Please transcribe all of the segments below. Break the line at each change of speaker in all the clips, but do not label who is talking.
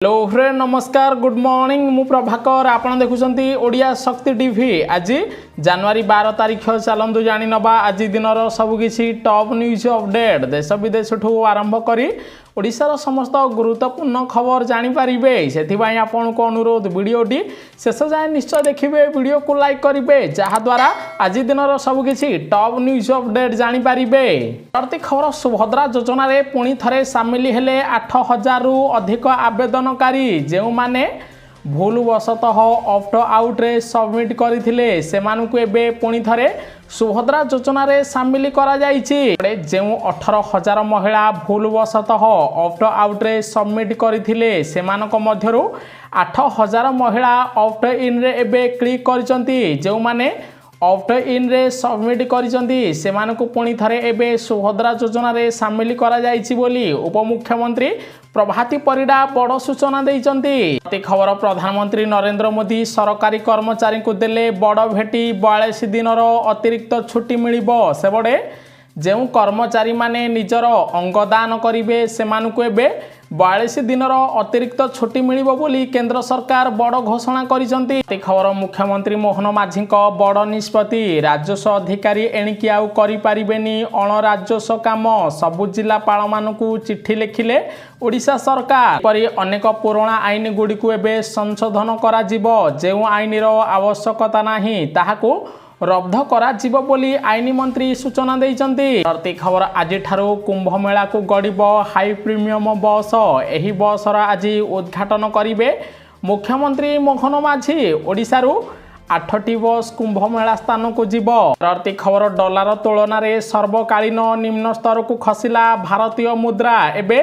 Hello friend नमस्कार good morning मु प्रभाकर आपन देखुछंती ओडिया शक्ति टीवी आज जनवरी 12 तारिख चलंतु जानि नबा आज दिनर सबकिछि टॉप न्यूज अपडेट देश विदेश ठू आरंभ करी ओडिशार समस्त गुरुत्वपूर्ण खबर जानि पारिबे सेथिबाई आपन को अनुरोध वीडियोटी शेष जाए निश्चय देखिबे वीडियो को लाइक करिबे जहा द्वारा आज दिनर सबकिछि टॉप न्यूज अपडेट जानि पारिबे। प्रति खबर सुभद्रा योजना रे पुणी थरे शामिल हेले 8000 रु अधिक आवेदनकारी जो माने भूलवशतः ऑप्ट आउट रे सबमिट करथिले सेमानकु एबे पुणी थरे सुभद्रा योजना रे शामिल करा जायछि। जो 18000 महिला भूलवशतः ऑप्ट आउट रे सबमिट करथिले सेमानक मध्यरु 8000 महिला ऑप्ट इन रे एबे क्लिक करचंती जो माने ऑप्ट इन रे सबमिट करिसंती सेमानकु पुणी थरे एबे सुभद्रा योजना रे शामिल करा जायछि बोली उपमुख्यमंत्री प्रभाती परिडा बड़ सूचना देइचंती। खबर प्रधानमंत्री नरेंद्र मोदी सरकारी कर्मचारी को देले बड़ भेटी 42 दिनर अतिरिक्त छुट्टी मिलिबो सेबडे जो कर्मचारी माने निजर अंगदान करिवे सेमानकु एबे 42 दिनर अतिरिक्त छुट्टी मिलिबो बोली केंद्र सरकार बड़ घोषणा करिसंती। खबर मुख्यमंत्री मोहन माझी बड़ निष्पत्ति राजस्व अधिकारी एणिकी आउ करि पारिबेनी अण राजस्व काम सबु जिलापाल मानकु चिट्ठी लिखिले ओडिशा सरकार परि अनेक पुराना आईन गुड़िकु एबे संशोधन करा जिवो जो आईन रो आवश्यकता नाही ताहाकु रब्ध करा जिवो बोली आईन मंत्री सूचना देइचंती। प्रति खबर आज ठारू कुंभ मेला को गड़िबो हाई प्रीमियम बस एही बस रा आज उद्घाटन करिवे मुख्यमंत्री मोहन माझी ओडिशारू 8टी बस कुंभ मेला स्थान को जीव। प्रति खबर डॉलर तुलन में सर्वकालीन निम्न स्तर को खसिला भारतीय मुद्रा एबे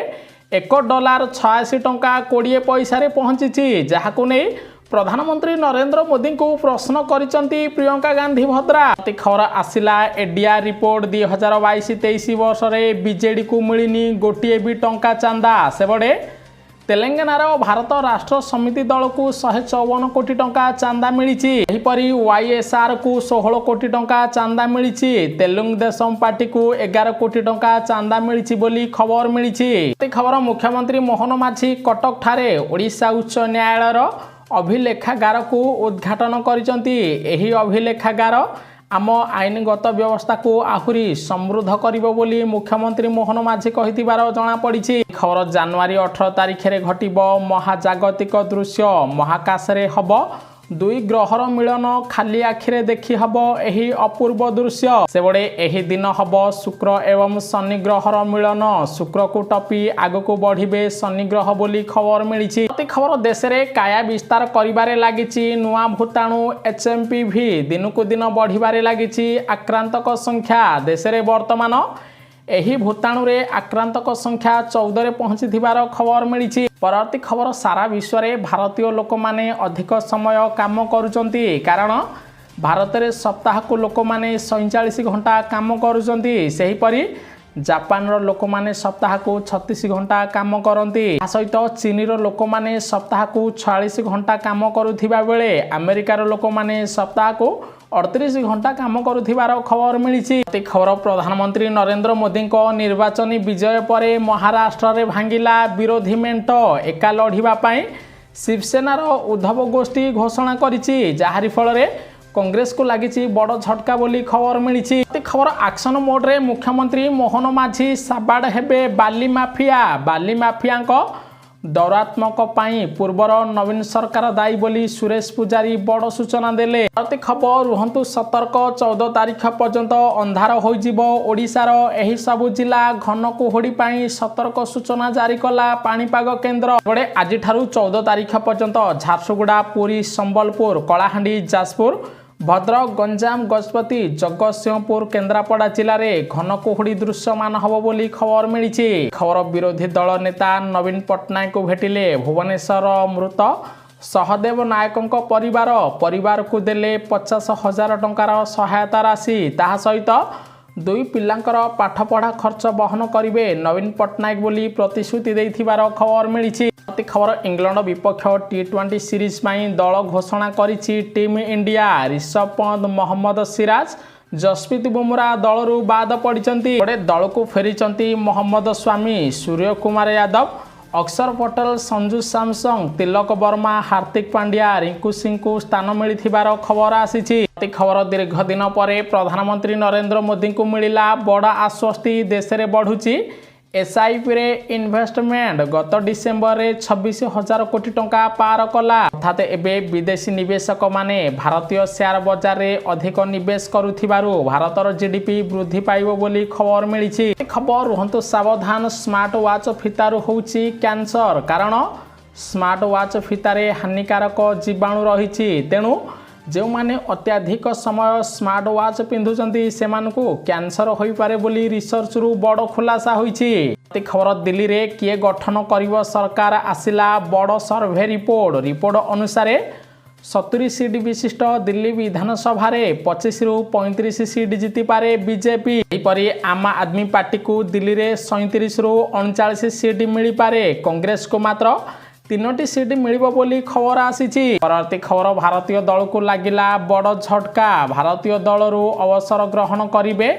$1.86.20 रे पहुंची जहाकु नै प्रधानमंत्री नरेंद्र मोदी को प्रश्न करिसंती प्रियंका गांधी भद्रा। खबर आसिला एडिया रिपोर्ट 2022-23 वर्ष रे बीजेडी को मिलिनी गोटिए भी टंका चांदा सेबडे तेलंगानार भारत राष्ट्र समिति दल को 154 कोटी टंका चांदा मिली। वाईएसआर को 16 कोटी टंका चांदा मिली। तेलुगु देशम पार्टी को 11 कोटी टंका चांदा मिली बोली खबर मिली। खबर मुख्यमंत्री मोहन माझी कटक ठारे ओडिशा उच्च न्यायालयर अभिलेखागार को उद्घाटन करिसंती। एही अभिलेखागार आम आईनगत व्यवस्था को आहुरी समृद्ध करिबो बोली मुख्यमंत्री मोहन माझी कहितिबार जणा पड़िछि। खबर जनवरी 18 तारिख रे घटिबो महाजागतिक दृश्य महाकाश रे हबो दुई ग्रहर मिलन खाली आखिरे देखि हबो एही अपूर्व दृश्य सेबडे एही दिन हबो शुक्र एवं शनि ग्रहर मिलन शुक्र को टपी आग को बढ़िबे शनि ग्रह बोली खबर मिली। खबर देश रे काया विस्तार करिबारे लागिछि नुआ भूताणु HMPV दिन को दिन बढ़िबारे लागिछि आक्रांतक संख्या देश रे वर्तमान एही भूताणु रे आक्रांतक संख्या 14 रे पहुंची थिबार खबर मिली। परवर्ती खबर सारा विश्व रे भारतीय लोक माने अधिक समय काम करूचंती कारण भारत रे सप्ताह को लोक माने 47 घंटा काम करूचंती सेही परी जापान रो लोक माने सप्ताह को 36 घंटा काम करंती सहित चीन रो लोक माने सप्ताह को 46 घंटा काम करूथिबा बेले अमेरिका रो लोक माने सप्ताह को 38 घंटा काम करुथिबार खबर मिली। खबर प्रधानमंत्री नरेंद्र मोदी को निर्वाचनी विजय परे महाराष्ट्र रे भांगिला विरोधी मेंट एका लढ़िबा पई शिवसेनार उद्धव गोष्ठी घोषणा करिछि जाहारी फल रे कांग्रेस को लागिछि बड़ झटका बोली खबर मिली। खबर एक्शन मोड रे मुख्यमंत्री मोहन माझी साबाड हेबे बाली माफिया दौरात्मक पाई पूर्वर नवीन सरकार दायी बोली सुरेश पुजारी बड़ सूचना देले। प्रति खबर रुहंतु सतर्क 14 तारिख पर्यंत अंधार होइजिबो ओडिशार एही सबु जिला घन कुहुड़ी पाई सतर्क सूचना जारी कला पाणीपाग केन्द्र। बड़े आज ठारू 14 तारिख पर्यंत झारसुगुड़ा पुरी संबलपुर कलाहांडी जाजपुर भद्रक गंजाम गजपति जगतसिंहपुर केन्द्रापड़ा जिले में घन कुहुड़ी दृश्यमान हब बोली खबर मिली। खबर विरोधी दल नेता नवीन पट्टनायक को भेटिले भुवनेश्वर मृत सहदेव नायकों परिवार को देले 50,000 टंकार सहायता राशि ताहा सहित दुई पिलांकर पाठपढ़ा खर्च बहन करिवे नवीन पट्टनायक बोली प्रतिश्रुति देथिबार खबर मिली। खबर इंग्लैंड विपक्ष T20 सीरीज में दल घोषणा करिछि टीम इंडिया ऋषभ पंत मोहम्मद सिराज जसप्रीत बुमराह दलरू बाद पड़िचंती। दल को फेरिचंती मोहम्मद स्वामी सूर्य कुमार यादव ଅକ୍ଷର ପଟେଲ, ସଞ୍ଜୁ ସାମସଙ୍ଗ, ତିଲକ ବର୍ମା, ହାର୍ଦ୍ଦିକ ପାଣ୍ଡ୍ୟା, ରିଙ୍କୁ ସିଂଙ୍କୁ ସ୍ଥାନ ମିଳିଥିବାର ଖବର ଆସିଛି। ଖବର ଦୀର୍ଘ ଦିନ ପରେ ପ୍ରଧାନମନ୍ତ୍ରୀ ନରେନ୍ଦ୍ର ମୋଦିଙ୍କୁ ମିଳିଲା ବଡ଼ ଆଶ୍ୱସ୍ତି। ଦେଶରେ ବଢ଼ୁଛି ଏସ୍ଆଇପିରେ ଇନଭେଷ୍ଟମେଣ୍ଟ। ଗତ ଡିସେମ୍ବରରେ 26,000 କୋଟି ଟଙ୍କା ପାର କଲା। ଅର୍ଥାତ୍ ଏବେ ବିଦେଶୀ ନିବେଶକମାନେ ଭାରତୀୟ ସେୟାର ବଜାରରେ ଅଧିକ ନିବେଶ କରୁଥିବାରୁ ଭାରତର ଜିଡିପି ବୃଦ୍ଧି ପାଇବ ବୋଲି ଖବର ମିଳିଛି। ଖବର ରୁହନ୍ତୁ ସାବଧାନ, ସ୍ମାର୍ଟ ୱାଚ୍ ଫିତାରୁ ହେଉଛି କ୍ୟାନ୍ସର। କାରଣ ସ୍ମାର୍ଟ ୱାଚ୍ ଫିତାରେ ହାନିକାରକ ଜୀବାଣୁ ରହିଛି। ତେଣୁ ଯେଉଁମାନେ ଅତ୍ୟଧିକ ସମୟ ସ୍ମାର୍ଟ ୱାଚ୍ ପିନ୍ଧୁଛନ୍ତି ସେମାନଙ୍କୁ କ୍ୟାନ୍ସର ହୋଇପାରେ ବୋଲି ରିସର୍ଚ୍ଚରୁ ବଡ଼ ଖୁଲାସା ହୋଇଛି। ଖବର ଦିଲ୍ଲୀରେ କିଏ ଗଠନ କରିବ ସରକାର, ଆସିଲା ବଡ଼ ସର୍ଭେ ରିପୋର୍ଟ ଅନୁସାରେ 70 ସିଟ୍ ବିଶିଷ୍ଟ ଦିଲ୍ଲୀ ବିଧାନସଭାରେ 25ରୁ 35 ସିଟ୍ ଜିତିପାରେ ବିଜେପି। ଏହିପରି ଆମ ଆଦମୀ ପାର୍ଟିକୁ ଦିଲ୍ଲୀରେ 37ରୁ 39 ସିଟ୍ ମିଳିପାରେ। କଂଗ୍ରେସକୁ ମାତ୍ର 3ଟି ସିଟ୍ ମିଳିବ ବୋଲି ଖବର ଆସିଛି। ପରବର୍ତ୍ତୀ ଖବର, ଭାରତୀୟ ଦଳକୁ ଲାଗିଲା ବଡ଼ ଝଟକା। ଭାରତୀୟ ଦଳରୁ ଅବସର ଗ୍ରହଣ କରିବେ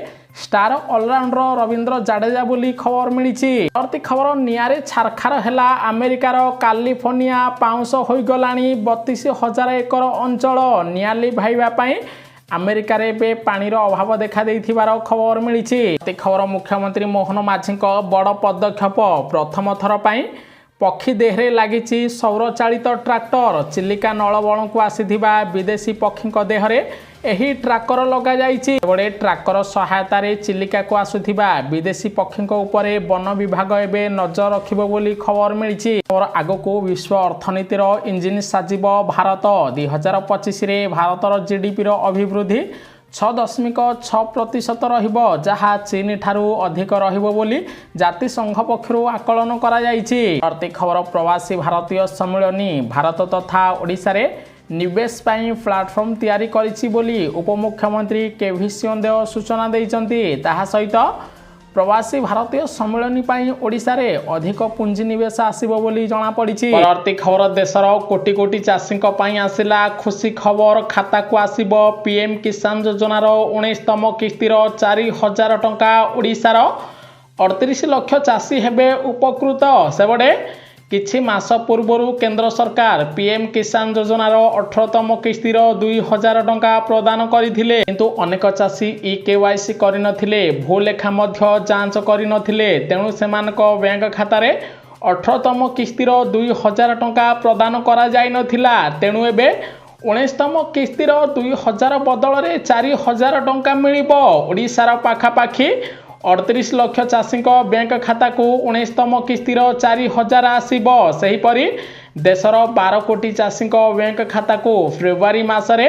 ଷ୍ଟାର ଅଲରାଉଣ୍ଡର ରବୀନ୍ଦ୍ର ଜାଡେଜା ବୋଲି ଖବର ମିଳିଛି। ପରବର୍ତ୍ତୀ ଖବର, ନିଆଁରେ ଛାରଖାର ହେଲା ଆମେରିକାର କାଲିଫର୍ଣ୍ଣିଆ। ପାଉଁଶ ହୋଇଗଲାଣି 32,000 ଏକର ଅଞ୍ଚଳ। ନିଆଁ ଲିଭାଇବା ପାଇଁ ଆମେରିକାରେ ଏବେ ପାଣିର ଅଭାବ ଦେଖାଦେଇଥିବାର ଖବର ମିଳିଛି। ଖବର, ମୁଖ୍ୟମନ୍ତ୍ରୀ ମୋହନ ମାଝୀଙ୍କ ବଡ଼ ପଦକ୍ଷେପ। ପ୍ରଥମ ଥର ପାଇଁ ପକ୍ଷୀ ଦେହରେ ଲାଗିଛି ସୌରଚାଳିତ ଟ୍ରାକ୍ଟର। ଚିଲିକା ନଳବଣକୁ ଆସିଥିବା ବିଦେଶୀ ପକ୍ଷୀଙ୍କ ଦେହରେ ଏହି ଟ୍ରାକ୍ଟର ଲଗାଯାଇଛି। ଏଭଳି ଟ୍ରାକ୍ଟର ସହାୟତାରେ ଚିଲିକାକୁ ଆସୁଥିବା ବିଦେଶୀ ପକ୍ଷୀଙ୍କ ଉପରେ ବନ ବିଭାଗ ଏବେ ନଜର ରଖିବ ବୋଲି ଖବର ମିଳିଛି। ଆଗକୁ ବିଶ୍ୱ ଅର୍ଥନୀତିର ଇଞ୍ଜିନ୍ ସାଜିବ ଭାରତ। 2025ରେ ଭାରତର ଜିଡିପିର ଅଭିବୃଦ୍ଧି 6.6% ରହିବ, ଯାହା ଚୀନ ଠାରୁ ଅଧିକ ରହିବ ବୋଲି ଜାତିସଂଘ ପକ୍ଷରୁ ଆକଳନ କରାଯାଇଛି। ପ୍ରତି ଖବର, ପ୍ରବାସୀ ଭାରତୀୟ ସମ୍ମିଳନୀ ଭାରତ ତଥା ଓଡ଼ିଶାରେ ନିବେଶ ପାଇଁ ପ୍ଲାଟଫର୍ମ ତିଆରି କରିଛି ବୋଲି ଉପମୁଖ୍ୟମନ୍ତ୍ରୀ କେଭି ସିଂହଦେଓ ସୂଚନା ଦେଇଛନ୍ତି। ତାହା ସହିତ ପ୍ରବାସୀ ଭାରତୀୟ ସମ୍ମିଳନୀ ପାଇଁ ଓଡ଼ିଶାରେ ଅଧିକ ପୁଞ୍ଜିନିବେଶ ଆସିବ ବୋଲି ଜଣାପଡ଼ିଛି। ପରବର୍ତ୍ତୀ ଖବର, ଦେଶର କୋଟି କୋଟି ଚାଷୀଙ୍କ ପାଇଁ ଆସିଲା ଖୁସି ଖବର। ଖାତାକୁ ଆସିବ ପିଏମ୍ କିଷାନ ଯୋଜନାର 19ତମ କିସ୍ତିର 4,000 ଟଙ୍କା। ଓଡ଼ିଶାର 38 ଲକ୍ଷ ଚାଷୀ ହେବେ ଉପକୃତ। ସେପଟେ କିଛି ମାସ ପୂର୍ବରୁ କେନ୍ଦ୍ର ସରକାର ପିଏମ୍ କିଷାନ ଯୋଜନାର 18ତମ କିସ୍ତିର 2,000 ଟଙ୍କା ପ୍ରଦାନ କରିଥିଲେ। କିନ୍ତୁ ଅନେକ ଚାଷୀ ଇକେୱାଇସି କରିନଥିଲେ, ଭୁଲ ଲେଖା ମଧ୍ୟ ଯାଞ୍ଚ କରିନଥିଲେ। ତେଣୁ ସେମାନଙ୍କ ବ୍ୟାଙ୍କ ଖାତାରେ 18ତମ କିସ୍ତିର 2,000 ଟଙ୍କା ପ୍ରଦାନ କରାଯାଇନଥିଲା। ତେଣୁ ଏବେ 19ତମ କିସ୍ତିର 2,000 ବଦଳରେ 4,000 ଟଙ୍କା ମିଳିବ। ଓଡ଼ିଶାର ପାଖାପାଖି 38 ଲକ୍ଷ ଚାଷୀଙ୍କ ବ୍ୟାଙ୍କ ଖାତାକୁ 19ତମ କିସ୍ତିର 4,000 ଆସିବ। ସେହିପରି ଦେଶର 12 କୋଟି ଚାଷୀଙ୍କ ବ୍ୟାଙ୍କ ଖାତାକୁ ଫେବୃଆରୀ ମାସରେ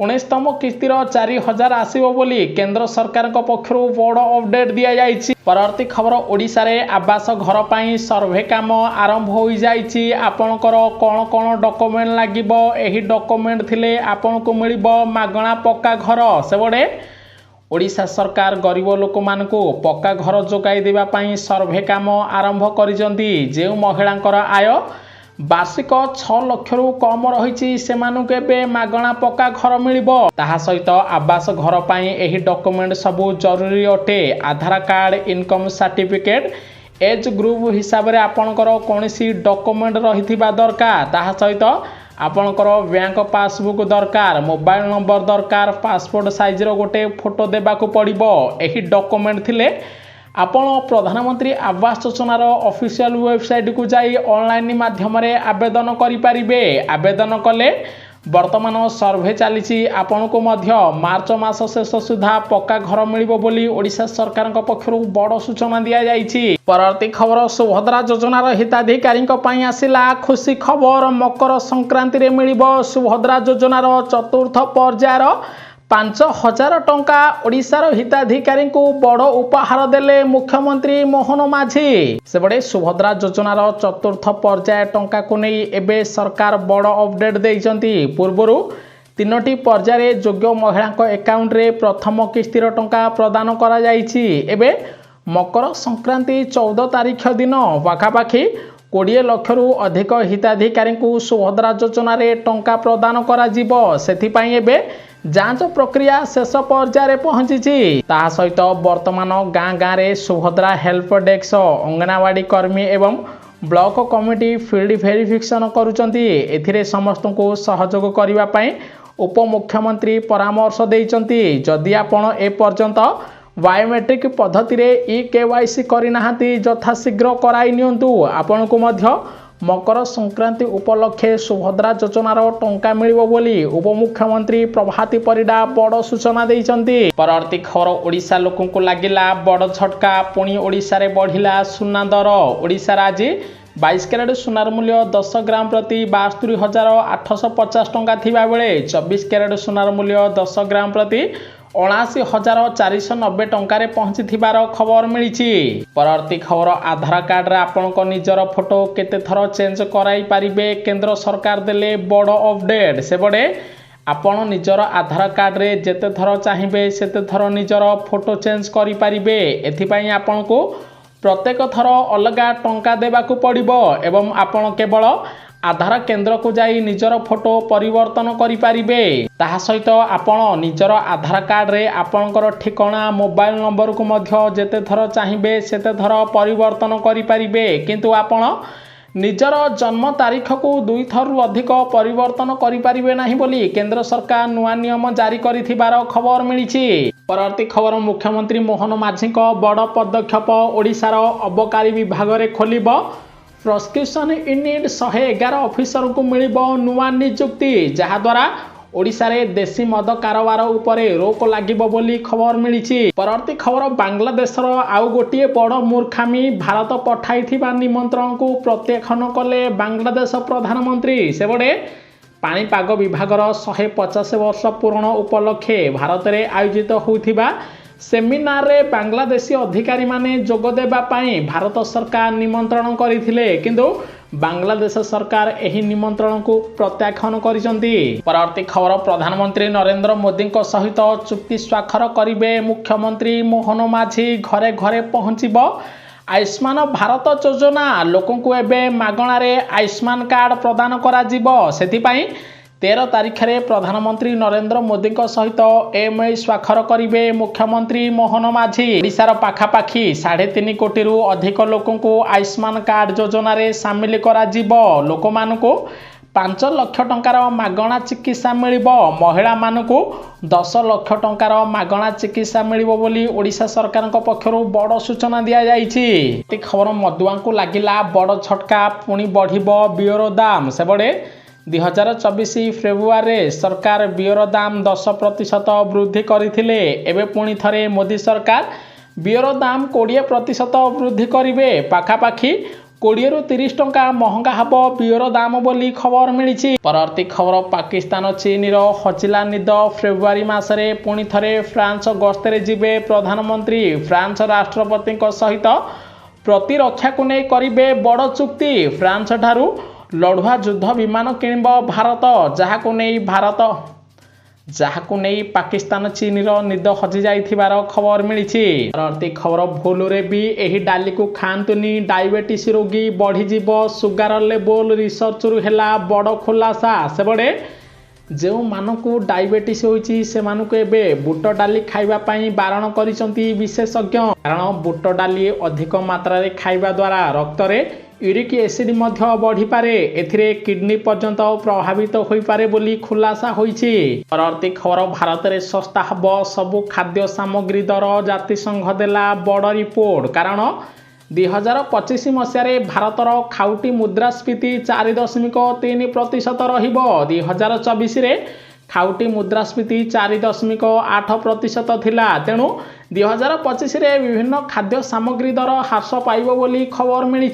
19ତମ କିସ୍ତିର 4,000 ଆସିବ ବୋଲି କେନ୍ଦ୍ର ସରକାରଙ୍କ ପକ୍ଷରୁ ବଡ଼ ଅପଡେଟ୍ ଦିଆଯାଇଛି। ପରବର୍ତ୍ତୀ ଖବର, ଓଡ଼ିଶାରେ ଆବାସ ଘର ପାଇଁ ସର୍ଭେ କାମ ଆରମ୍ଭ ହୋଇଯାଇଛି। ଆପଣଙ୍କର କ'ଣ କ'ଣ ଡକୁମେଣ୍ଟ ଲାଗିବ? ଏହି ଡକୁମେଣ୍ଟ ଥିଲେ ଆପଣଙ୍କୁ ମିଳିବ ମାଗଣା ପକ୍କା ଘର। ସେପଟେ ଓଡ଼ିଶା ସରକାର ଗରିବ ଲୋକମାନଙ୍କୁ ପକ୍କା ଘର ଯୋଗାଇ ଦେବା ପାଇଁ ସର୍ଭେ କାମ ଆରମ୍ଭ କରିଛନ୍ତି। ଯେଉଁ ମହିଳାଙ୍କର ଆୟ ବାର୍ଷିକ 6 ଲକ୍ଷରୁ କମ୍ ରହିଛି ସେମାନଙ୍କୁ ଏବେ ମାଗଣା ପକ୍କା ଘର ମିଳିବ। ତାହା ସହିତ ଆବାସ ଘର ପାଇଁ ଏହି ଡକୁମେଣ୍ଟ ସବୁ ଜରୁରୀ ଅଟେ। Aadhaar card, income certificate, age group ହିସାବରେ ଆପଣଙ୍କର କୌଣସି ଡକୁମେଣ୍ଟ ରହିଥିବା ଦରକାର। ତାହା ସହିତ ଆପଣଙ୍କର ବ୍ୟାଙ୍କ ପାସବୁକ୍ ଦରକାର, ମୋବାଇଲ ନମ୍ବର ଦରକାର, ପାସପୋର୍ଟ ସାଇଜର ଗୋଟେ ଫଟୋ ଦେବାକୁ ପଡ଼ିବ। ଏହି ଡକୁମେଣ୍ଟ ଥିଲେ ଆପଣ ପ୍ରଧାନମନ୍ତ୍ରୀ ଆବାସ ଯୋଜନାର ଅଫିସିଆଲ ୱେବସାଇଟକୁ ଯାଇ ଅନଲାଇନ୍ ମାଧ୍ୟମରେ ଆବେଦନ କରିପାରିବେ। ଆବେଦନ କଲେ ବର୍ତ୍ତମାନ ସର୍ଭେ ଚାଲିଛି, ଆପଣଙ୍କୁ ମଧ୍ୟ ମାର୍ଚ୍ଚ ମାସ ଶେଷ ସୁଦ୍ଧା ପକ୍କା ଘର ମିଳିବ ବୋଲି ଓଡ଼ିଶା ସରକାରଙ୍କ ପକ୍ଷରୁ ବଡ଼ ସୂଚନା ଦିଆଯାଇଛି। ପରବର୍ତ୍ତୀ ଖବର, ସୁଭଦ୍ରା ଯୋଜନାର ହିତାଧିକାରୀଙ୍କ ପାଇଁ ଆସିଲା ଖୁସି ଖବର। ମକର ସଂକ୍ରାନ୍ତିରେ ମିଳିବ ସୁଭଦ୍ରା ଯୋଜନାର 4ର୍ଥ ପର୍ଯ୍ୟାୟର 5,000 ଟଙ୍କା। ଓଡ଼ିଶାର ହିତାଧିକାରୀଙ୍କୁ ବଡ଼ ଉପହାର ଦେଲେ ମୁଖ୍ୟମନ୍ତ୍ରୀ ମୋହନ ମାଝୀ। ସେପଟେ ସୁଭଦ୍ରା ଯୋଜନାର 4ର୍ଥ ପର୍ଯ୍ୟାୟ ଟଙ୍କାକୁ ନେଇ ଏବେ ସରକାର ବଡ଼ ଅପଡେଟ୍ ଦେଇଛନ୍ତି। ପୂର୍ବରୁ 3ଟି ପର୍ଯ୍ୟାୟରେ ଯୋଗ୍ୟ ମହିଳାଙ୍କ ଆକାଉଣ୍ଟରେ ପ୍ରଥମ କିସ୍ତିର ଟଙ୍କା ପ୍ରଦାନ କରାଯାଇଛି। ଏବେ ମକର ସଂକ୍ରାନ୍ତି 14 ତାରିଖ ଦିନ ପାଖାପାଖି 20 ଲକ୍ଷରୁ ଅଧିକ ହିତାଧିକାରୀଙ୍କୁ ସୁଭଦ୍ରା ଯୋଜନାରେ ଟଙ୍କା ପ୍ରଦାନ କରାଯିବ। ସେଥିପାଇଁ ଏବେ ଯାଞ୍ଚ ପ୍ରକ୍ରିୟା ଶେଷ ପର୍ଯ୍ୟାୟରେ ପହଞ୍ଚିଛି। ତାହା ସହିତ ବର୍ତ୍ତମାନ ଗାଁ ଗାଁରେ ସୁଭଦ୍ରା ହେଲ୍ପ ଡେସ୍କ, ଅଙ୍ଗନବାଡ଼ି କର୍ମୀ ଏବଂ ब्लॉक कमिटी फील्ड वेरिफिकेशन करुचंती। एथिरे समस्तଙ୍କୁ सहयोग करिवा पई उपमुख्यमंत्री परामर्श देइचंती। जदि आपण ए पर्यंत बायोमेट्रिक पद्धति रे ई-केवाईसी करिनाहांती यथाशीघ्र कराई नियंतु। आपनकु मध्य मकर संक्रांति उपलक्षे सुभद्रा योजनार टंका मिलिबो बोली उपमुख्यमंत्री प्रभाती परिडा बड़ सूचना देइचंती। परवर्ती खबर ओडिशा लोकंकु लागिला बड़ झटका। पुणी ओडिशा रे बढ़िला सुना दर। ओडिशा आज 22 कैरेट सुनार मूल्य 10 ग्राम प्रति 72,850 टंका थिबा बेले 24 कैरेट सुनार मूल्य 10 ग्राम प्रति 79,490 टंकार पहुंची थिबार खबर मिली। परवर्ती खबर आधार कार्ड रे आपनक निजर फोटो केते थर चेंज कराई पारिबे केंद्र सरकार देले बड़ अपडेट। से बड़े आपण निजर आधार कार्ड रे जेते थर चाहिबे सेते थर निजर फोटो चेंज करि पारिबे। एथिपई आपनकु प्रत्येक थर अलगा टंका देबाकू पड़िबो एवं आपण केवल आधार केंद्र को जाई निजर फोटो परिवर्तन करि पारिबे। ताहा सहित आपण निजर आधार कार्ड रे आपणकर ठिकाना मोबाइल नंबर को मध्य जेते थर चाहिबे सेते थर परिवर्तन करि पारिबे। किंतु आपण निजर जन्म तारीख को 2 थरु अधिक परिवर्तन करि पारिबे नाही बोली केंद्र सरकार नुआ नियम जारी करिथिबार खबर मिली। परवर्ती खबर मुख्यमंत्री मोहन माझी बड़ पदक्षेप। ओडिशार अबकारी विभाग रे खोलिबो प्रोसिक्यूशन यूनिट 111 ऑफिसर को मिलिबो नुआ नियुक्ति। जहाद्वारा ओडिशा रे देशी मद कारोबार उपरे रोक लागिबो बोली खबर मिली। परवर्ती खबर बांग्लादेशर आउ गोटे बड़ मूर्खामी। भारत पठाइथिबा निमंत्रण को प्रत्याख्यान कले बांग्लादेश प्रधानमंत्री। से बड़े पाणीपाग विभागर 150 वर्ष पूर्ण उपलक्षे भारत रे आयोजित होइथिबा सेमिनार रे बांग्लादेशी अधिकारी माने जोग देबा पाई भारत सरकार निमंत्रण करिथिले किंतु बांग्लादेश सरकार एही निमंत्रण को प्रत्याख्यान करिसंती। परवर्ती खबर प्रधानमंत्री नरेंद्र मोदी सहित चुक्ति स्वाक्षर करिवे मुख्यमंत्री मोहन माझी। घरे घरे पहुंचीबो आयुष्मान भारत योजना। लोकंकु एबे मागणा रे आयुष्मान कार्ड प्रदान करा जिवो। सेथिपाई 13 तारिख रे प्रधानमंत्री नरेंद्र मोदी सहित एमओयू स्वाक्षर करिवे मुख्यमंत्री मोहन माझी। ओडिशार पाखापाखी 3.5 कोटी रु अधिक लोकंकु आयुष्मान कार्ड योजना रे शामिल करा जिवो। लोकमानकु 5 लाख टंकार मागणा चिकित्सा मिलिबो। महिला मानकु 10 लाख टंकार मागणा चिकित्सा मिलिबो बोली ओडिशा सरकार पक्षरु बड़ सूचना दिया जाइछि। खबर मधुआंकु लागिला बड़ झटका। पुणी बढ़िबो बियर दाम। से बड़े 2024 फेब्रुआरी सरकार बियर दाम 10% वृद्धि करथिले। एबे पुणी थरे मोदी सरकार बियर दाम 20% वृद्धि करिवे। पाखापाखी 20 रु 30 टंका महंगा हबो बियर दाम बोली खबर मिली। परवर्ती खबर पाकिस्तान चीन रो हजिला निद। फेब्रुआरी मासरे पुणी थरे फ्रांस गस्तरे जिबे प्रधानमंत्री। फ्रांस राष्ट्रपति सहित प्रतिरक्षा को नहीं करिवे बड़ चुक्ति। फ्रांस ठारू लड़ुआ युद्ध विमान किणब भारत। जहाको नहीं पाकिस्तान चीन रो निद हजि जाइथिबार खबर मिली। परवर्ती खबर भूल रे भी एही डाली को खांतुनी डायबिटीज रोगी बढ़ी जीव सुगार लेवल रिसर्च रु हेला बड़ खुलासा। से बड़े जो मानकु डायबिटीज होइछि से मानकु एबे बुट डाली खाइबा पई बारण करिसंती विशेषज्ञ। कारण बुट डाली अधिक मात्रा रे खाइबा द्वारा रक्त रे यूरिक एसिड मध्य बढ़ी पारे। एथिरे किडनी पर्यंत प्रभावित होई पारे बोली खुलासा होइछि। परवर्ती खबर भारत रे सस्ता हबो सबु खाद्य सामग्री दर। जातिसंघ देला बड़ रिपोर्ट। कारण 2025 मसीह भारतर खाउटी मुद्रास्फीति 4.3% रहिबो। 2024 रे खाउटी मुद्रास्फीति 4.8% थिला। तेणु 2025 रे विभिन्न खाद्य सामग्री दर ह्रास पाइबो बोली खबर मिली।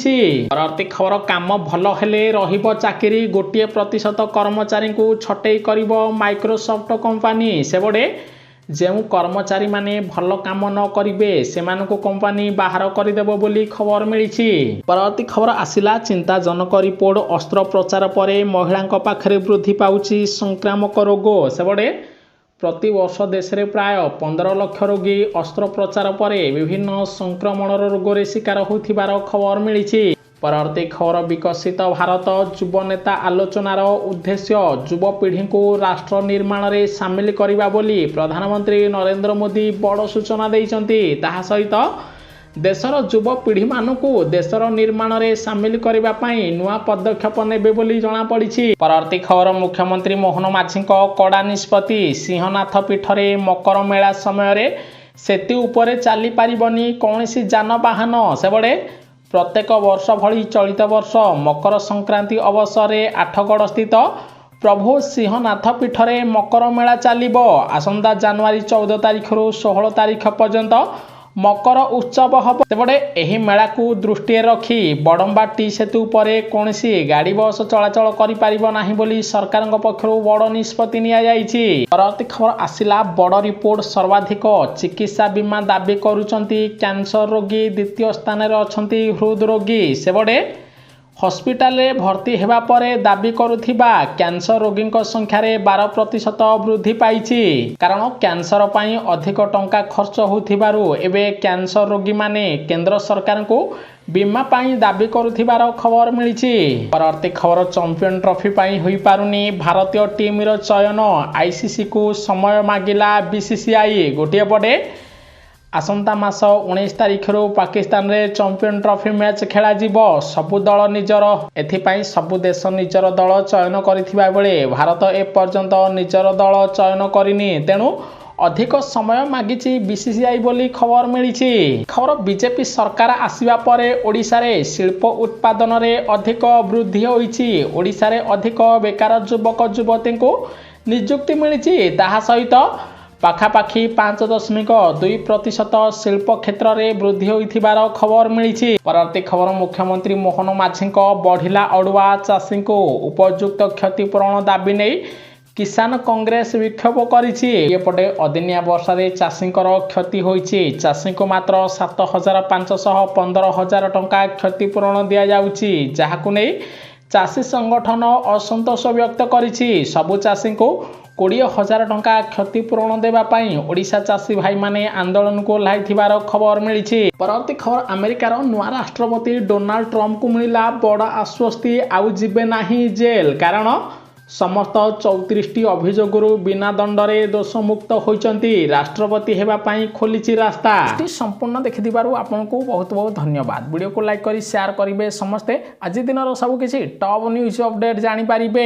परवर्ती खबर काम भल हेले रहिबो चाकरी। 1% कर्मचारी को छटई करिबो माइक्रोसॉफ्ट कंपनी। से बड़े जो कर्मचारी माने भल काम न करिवे सेमानकु कंपनी बाहर करदेव बोली खबर मिली। परवर्ती खबर आसिला चिंताजनक रिपोर्ट। अस्त्रोपचार परे महिलांक पाखरे वृद्धि पाउछि संक्रामक रोग। से बड़े प्रति वर्ष देश में प्राय 15 लाख रोगी अस्त्रोपचार परे विभिन्न संक्रमण रोग शिकार होथिबार खबर मिली। परवर्ती खबर विकसित भारत युव नेता आलोचनार उद्देश्य युवपीढ़ी को राष्ट्र निर्माण में सामिल करने बोली प्रधानमंत्री नरेंद्र मोदी बड़ सूचना देइचंती। ताहा सहित देशर युवपीढ़ी मानकु देशर निर्माण में सामिल करने नुआ पदक्षेप नेबे बोली जଣାपड़ी। परवर्ती खबर मुख्यमंत्री मोहन माझी कड़ा निष्पत्ति सिंहनाथ पीठरे मकर मेला समय सेतु उपरे चली पारिबनी कौनसी जानवाहन सेबड़े प्रत्येक वर्ष भली चलित वर्ष मकर संक्रांति अवसर में आठगड़ स्थित प्रभु सिंहनाथ पीठरे मकर मेला चलिब। आसंता जनवरी 14 तारिख रु 16 तारिख पर्यंत मकर उत्सव हम। सेपटे यह मेला को दृष्टि रखी बड़म्बा टी सेतु पर कौन गाड़ी बस चलाचल कर सरकार पक्ष बड़ निष्पत्ति नि। परवर्ती खबर आसिला बड़ रिपोर्ट सर्वाधिक चिकित्सा बीमा दाबी करुचंती कैंसर रोगी द्वितीय स्थान अच्छा हृदरोगी। सेपटे हस्पिटाल भर्ती हेबा परे दाबी करुथिबा कैंसर रोगी संख्यार 12% वृद्धि पाइछि। कारण कैंसर पाई अधिक टंका खर्च होथिबारु एबे कैंसर रोगी माने केंद्र सरकार को बीमा पाई दाबी करुथिबार खबर मिलिछि। परवर्ती खबर चैंपियन ट्रॉफी पाई होई पारुनी भारतीय टीम रो चयन आईसीसी को समय मागिला बीसीसीआई। गोटे पटे आसंता मास 19 तारिख रु पाकिस्तान रे चैंपियन ट्रॉफी मैच खेला जिवो। सबु दल निजर एथिपाई सबु देश निजर दल चयन करिथिबा बेले भारत ए पर्यंत निजर दल चयन करिनी तेणु अधिक समय मागिछि बीसीसीआई बोली खबर मिलिछि। खबर बीजेपी सरकार आसिबा परे ओडिशा रे शिल्प उत्पादन रे अधिक वृद्धि होइछि। ओडिशा रे अधिक बेकार युवक युवती को नियुक्ति मिलिछि। ताहा सहित पाखापाखि 5.2% शिल्प क्षेत्र में वृद्धि होइथिबार खबर मिलिछि। परवर्ती खबर मुख्यमंत्री मोहन माझी बढ़िला अड़ुआ चाषी को उपयुक्त क्षतिपूरण दाबी नहीं किसान कांग्रेस विक्षोभ करिछि। एपटे अदिनिया वर्षा रे चाषींकर क्षति होइछि। चाषी को मात्र 7,500 15,000 टंका क्षतिपूरण दिया जाउछि जहाकु नै चाषी संगठन असंतोष व्यक्त करिछि। सबु चाषी को 20,000 टंका क्षतिपूरण देवाई ओडिशा चाषी भाई माने आंदोलन को ओह्लाइथिबार खबर मिलिछि। परवर्ती खबर अमेरिकार नुआ राष्ट्रपति डोनाल्ड ट्रंप को मिला बड़ आश्वस्ति आउ जिबे नाही जेल। कारण समस्त 34 अभियोगरू बिना दंडरे दोषमुक्त होइचंती। राष्ट्रपति हेबा पाई खोलिछि रास्ता। संपूर्ण देखिथिबारु आपनको बहुत बहुत धन्यवाद। वीडियो को लाइक करी शेयर करिवे समस्ते। आज दिनर सब किछि टॉप न्यूज अपडेट जानि पारिबे।